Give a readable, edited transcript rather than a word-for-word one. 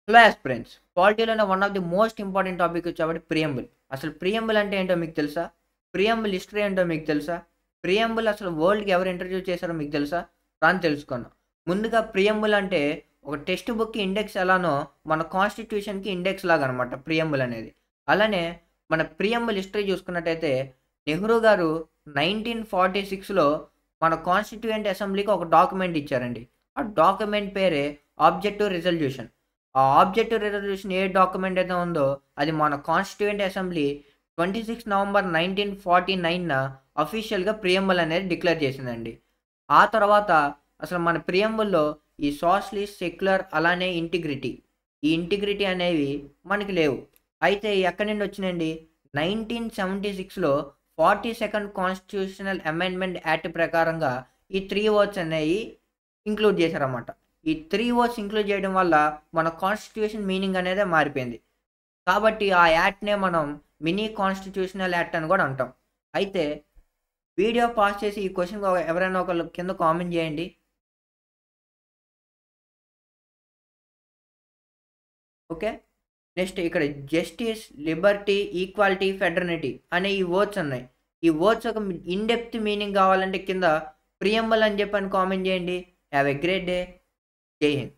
Hello aspirants. పాలిటీలోనే one of the most important topic వచ్చేప్పటి preamble. అసలు ప్రియంబుల్ అంటే ఏంటో మీకు తెలుసా? ప్రియంబుల్ హిస్టరీ ఏంటో మీకు తెలుసా? ప్రియంబుల్ అసలు వరల్డ్‌కి ఎవరు ఇంట్రొడ్యూస్ చేశారో మీకు తెలుసా? రాని తెలుసుకుందాం. ముందుగా ప్రియంబుల్ అంటే ఒక టెక్స్ట్ బుక్‌కి ఇండెక్స్ ఎలానో మన కాన్స్టిట్యూషన్‌కి ఇండెక్స్ లాగనమాట ప్రియంబుల్ అనేది. అలానే మన ప్రియంబుల్ హిస్టరీ చూసుకున్నట్టయితే నెహ్రూ గారు 1946లో మన కాన్స్టిట్యూయెంట్ అసెంబ్లీకి ఒక డాక్యుమెంట్ ఇచ్చారండి. ఆ డాక్యుమెంట్ పేరే ఆబ్జెక్టివ్ రిజల్యూషన్. ఆ ఆబ్జెక్టివ్ రిజల్యూషన్ ఏ డాక్యుమెంట్ అయితే ఉందో అది మన కాన్స్టిట్యూయెంట్ అసెంబ్లీ 26 నవంబర్ 1949న అఫీషియల్‌గా ప్రియంబుల్ అనేది డిక్లేర్ చేసిందండి. ఆ తర్వాత అసలు మన ప్రియంబుల్‌లో ఈ సోషలిస్ట్, సెక్యులర్ అలానే ఇంటిగ్రిటీ. ఈ ఇంటిగ్రిటీ అనేవి మనకి లేవు. అయితే ఎక్కడి నుండి వచ్చినాయండి? 1976లో 42nd కాన్స్టిట్యూషనల్ అమెండ్మెంట్ యాక్ట్ ప్రకారంగా ఈ 3 వర్డ్స్ అనేయి ఇంక్లూడ్ చేశారన్నమాట. ఈ 3 వర్డ్స్ ఇంక్లూడ్ చేయడం వల్ల మన కాన్స్టిట్యూషన్ మీనింగ్ అనేదే మారిపోయింది. కాబట్టి ఆ యాక్ట్‌నే మనం మినీ కాన్స్టిట్యూషనల్ యాక్ట్ అని కూడా అంటాం. అయితే వీడియో పాజ్ చేసి ఈ క్వెషన్ ఎవరైనా ఒకళ్ళు కింద కామెంట్ చేయండి. ఓకే. నెక్స్ట్ ఇక్కడ జస్టిస్, లిబర్టీ, ఈక్వాలిటీ, ఫెడర్నిటీ అనే ఈ వర్డ్స్ ఉన్నాయి. ఈ వర్డ్స్ ఒక ఇన్ డెప్త్ మీనింగ్ కావాలంటే కింద ప్రియంబుల్ అని చెప్పని కామెంట్ చేయండి. Have a great day. జై హింద్.